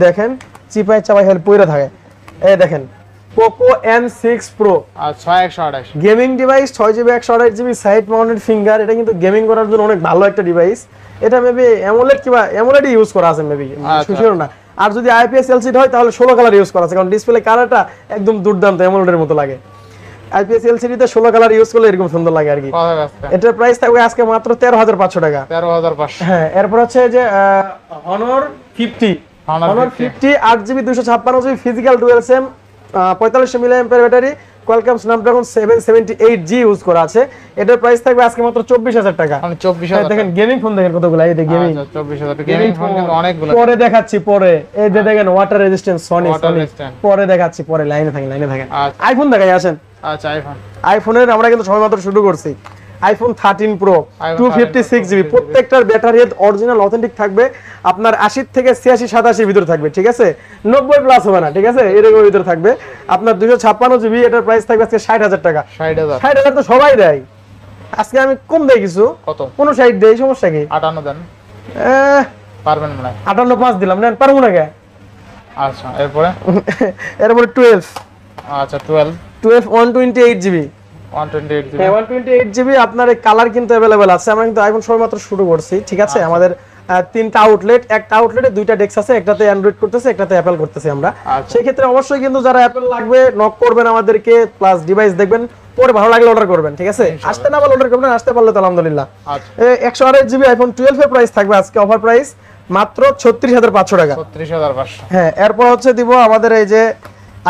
দেখেন চিপাই চাপাই হেল পইরা থাকে। এই দেখেন Poco M6 Pro 6128 gaming device 6GB 128GB side mounted finger. এটা কিন্তু গেমিং করার জন্য অনেক ভালো একটা ডিভাইস। এটা মেবি অ্যামোলেড কিংবা অ্যামোলেড ইউজ করা আছে মেবি, শিওর না। আর যদি আইপিএস এলসিডি হয় তাহলে 16 কালার ইউজ করা আছে, কারণ ডিসপ্লে কালারটা একদম দুর্দান্ত অ্যামোলেডের মতো লাগে। আইপিএস এলসিডি তে 16 কালার ইউজ করলে এরকম সুন্দর লাগে আর কি। এটার প্রাইস থাকবে আজকে মাত্র 13500 টাকা। 13500। হ্যাঁ, এরপর হচ্ছে যে Honor 50 8GB 256GB physical dual SIM 4500 mAh battery, Qualcomm Snapdragon 778G use করা আছে। এটার প্রাইস থাকবে আজকে মাত্র 24000 টাকা। মানে 24000। দেখেন গেমিং ফোন দেখেন কতগুলো, এই যে গেমিং 24000 টাকা গেমিং ফোন কিন্তু অনেকগুলো। পরে দেখাচ্ছি পরে। এই যে দেখেন ওয়াটার রেজিস্ট্যান্স সনি পরে দেখাচ্ছি, পরে লাইনে থাকেন। আইফোন দেখাই আসেন। আচ্ছা আইফোনের আমরা কিন্তু সবেমাত্র শুরু করছি। আইফোন 13 Pro 256GB, প্রত্যেকটার ব্যাটারি হেলথ অরিজিনাল অথেন্টিক থাকবে। আপনার 80 থেকে 86 87 ভিতর থাকবে, ঠিক আছে? 90 প্লাস হবে না, ঠিক আছে? এরকম ভিতর থাকবে। আপনার 256GB, এটার প্রাইস থাকবে আজকে 60000 টাকা। 60000 তো সবাই দেয়, আজকে আমি কম দেই কিছু। কত? 59 দেই, সমস্যা কি? 58 দেন। পারবেন না? 58.5 দিলাম, নেন পারবো না কে? আচ্ছা এরপরে 12। আচ্ছা 12 128GB 128GB। হ্যাঁ 128GB। আপনার এই কালার কিন্তু अवेलेबल আছে। আমরা কিন্তু আইফোন সবেমাত্র শুরু করছি, ঠিক আছে? আমাদের 3টা আউটলেট, একটা আউটলেটে 2টা ডেস্ক আছে, একটাতে অ্যান্ড্রয়েড করতেছে, একটাতে অ্যাপল করতেছে আমরা। সেই ক্ষেত্রে অবশ্যই কিন্তু যারা অ্যাপল লাগবে নক করবেন আমাদেরকে, প্লাস ডিভাইস দেখবেন, পরে ভালো লাগলে অর্ডার করবেন, ঠিক আছে? আসতে না পারলে অর্ডার করবেন, আসতে পারলে তো আলহামদুলিল্লাহ। 128GB আইফোন 12 এর প্রাইস থাকবে আজকে অফার প্রাইস মাত্র 36500 টাকা। 36500। হ্যাঁ, এরপর হচ্ছে দিব আমাদের এই যে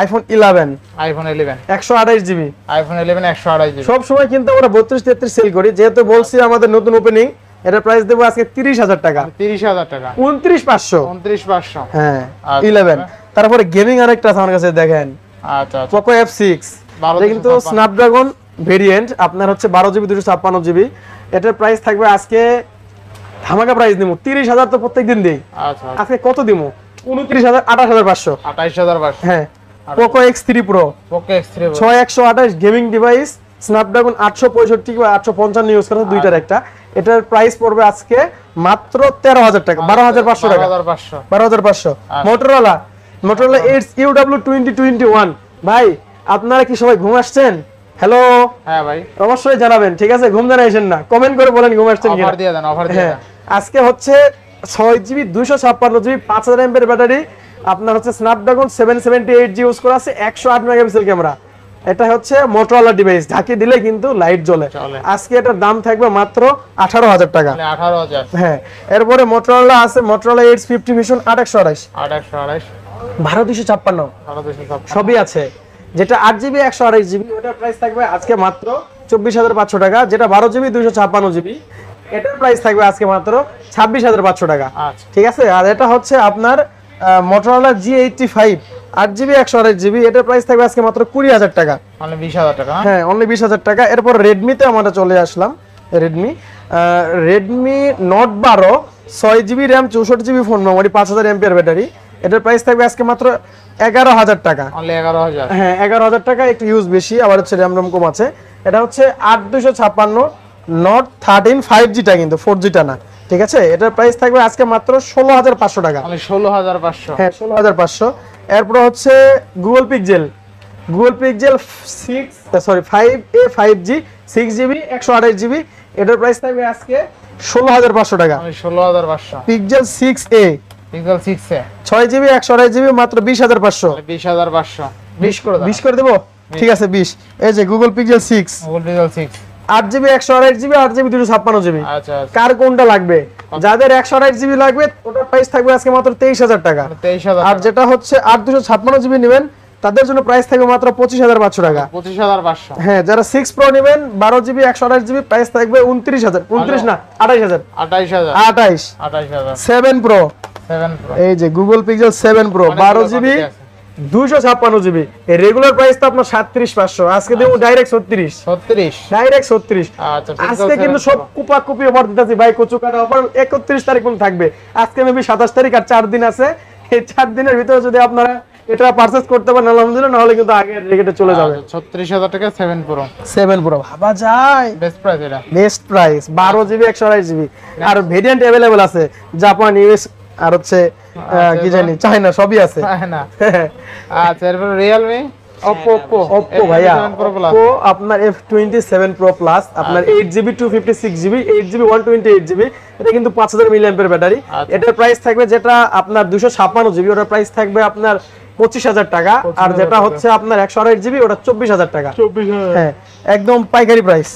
আইফোন 11 128GB আইফোন 11 128GB। সব সময় কিন্তু আমরা 32 33 সেল করি, যেহেতু বলছি আমাদের নতুন ওপেনিং। এটা প্রাইস দেব আজকে 30000 টাকা। 30000 টাকা 29500। হ্যাঁ 11। তারপরে গেমিং আরেকটা আছে আমার কাছে, দেখেন। আচ্ছা Poco F6 এটা কিন্তু স্ন্যাপড্রাগন ভেরিয়েন্ট, আপনার হচ্ছে 12GB 256GB। এটার প্রাইস থাকবে আজকে ধামাকা প্রাইস দিমু 30000, তো প্রত্যেকদিন দেই। আচ্ছা আজকে কত দিমু? 29000 28500। 28500। হ্যাঁ Poco X3 Pro 6128 gaming device, Snapdragon 865 বা 855 ইউজ করা, দুইটার একটা। এটার প্রাইস পড়বে আজকে মাত্র 13000 টাকা। 12500 টাকা। 12500। Motorola Edge UW2021। ভাই আপনারা কি সবাই ঘুম আসছেন? হ্যালো। হ্যাঁ ভাই অবশ্যই জানাবেন, ঠিক আছে? ঘুম জানা আসেন না, কমেন্ট করে বলেন ঘুম আসছেন কিনা। অফার দিয়ে দেন, অফার দিয়ে দেন। আজকে হচ্ছে 6GB 256GB 5000 mAh ব্যাটারি, আপনার হচ্ছে স্ন্যাপড্রাগন 778G ইউজ করা আছে, 108 মেগাপিক্সেল ক্যামেরা। এটা হচ্ছে Motorola ডিভাইস, ঢাকি দিলে কিন্তু লাইট জ্বলে। আজকে এটার দাম থাকবে মাত্র 18000 টাকা। 18000। হ্যাঁ, এরপরে Motorola আছে Motorola Edge 50 Vision 8128 12256 সবই আছে। যেটা 8GB 128GB, ওটার প্রাইস থাকবে আজকে মাত্র 24500 টাকা। যেটা 12GB 256GB, এটার প্রাইস থাকবে আজকে মাত্র 26500 টাকা। ঠিক আছে? আর এটা হচ্ছে আপনার Motorola G85 8GB 128GB, এটার প্রাইস থাকবে আজকে মাত্র 20000 টাকা। মানে 20000 টাকা। হ্যাঁ, অনলি 20000 টাকা। এরপর Redmi তে আমরা চলে আসলাম। Redmi Note 12 6GB RAM 64GB phone memory 5000 mAh battery, এটার প্রাইস থাকবে আজকে মাত্র 11000 টাকা। অনলি 11000। হ্যাঁ 11000 টাকা, একটু ইউজ বেশি, আবার হচ্ছে RAM রম কম আছে। এটা হচ্ছে 8256 Note 13 5G টা, কিন্তু 4G টা না, ঠিক আছে? এটার প্রাইস থাকবে আজকে মাত্র 16500 টাকা। মানে 16500। হ্যাঁ 16500। এরপর হচ্ছে Google Pixel 5a 5G 6GB 128GB, এটার প্রাইস থাকবে আজকে 16500 টাকা। মানে 16500। Pixel 6a 6GB 128GB মাত্র 20500। 20500 20 করে দাও। 20 করে দেব, ঠিক আছে 20। এই যে Google Pixel 6 8GB 128GB 8GB 256GB। আচ্ছা কার কোনটা লাগবে? যাদের 128GB লাগবে ওটার প্রাইস থাকবে আজকে মাত্র 23000 টাকা। 23000। আর যেটা হচ্ছে 8256GB নেবেন তাদের জন্য প্রাইস থাকবে মাত্র 25500 টাকা। 25500। হ্যাঁ, যারা 6 Pro নেবেন 12GB 128GB প্রাইস থাকবে 29000, 29 না 28000। 7 Pro এই যে Google Pixel 7 Pro 12GB 256GB, এই রেগুলার প্রাইস তো আপনার 37500, আজকে দেবো ডাইরেক্ট 36। ডাইরেক্ট 36। আচ্ছা, আজকে কিন্তু সব কুপি অফার দিতেছি ভাই, কচু কাটা অফার 31 তারিখ পর্যন্ত থাকবে। আজকে মেবি 27 তারিখ, আর 4 দিন আছে। এই 4 দিনের ভিতরে যদি আপনারা এটা পারচেজ করতে পারেন আলহামদুলিল্লাহ, না হলে কিন্তু আগে রেটে চলে যাবে। 36000 টাকা 7 Pro ভাবা যায়, বেস্ট প্রাইস এটা, বেস্ট প্রাইস 12GB 128GB। আর ভেরিয়েন্ট अवेलेबल আছে জাপান, ইউএস আর হচ্ছে কি জানি চায়না সবই আছে। না আচ্ছা এরপর রিয়েলমি Oppo ভাইয়া Oppo আপনার F27 Pro Plus আপনার 8GB 256GB 8GB 128GB এটা কিন্তু 5000 mAh ব্যাটারি। এটার প্রাইস থাকবে যেটা আপনার 256GB ওটার প্রাইস থাকবে আপনার 25000 টাকা, আর যেটা হচ্ছে আপনার 128GB ওটা 24000 টাকা। হ্যাঁ একদম পাইকারি প্রাইস।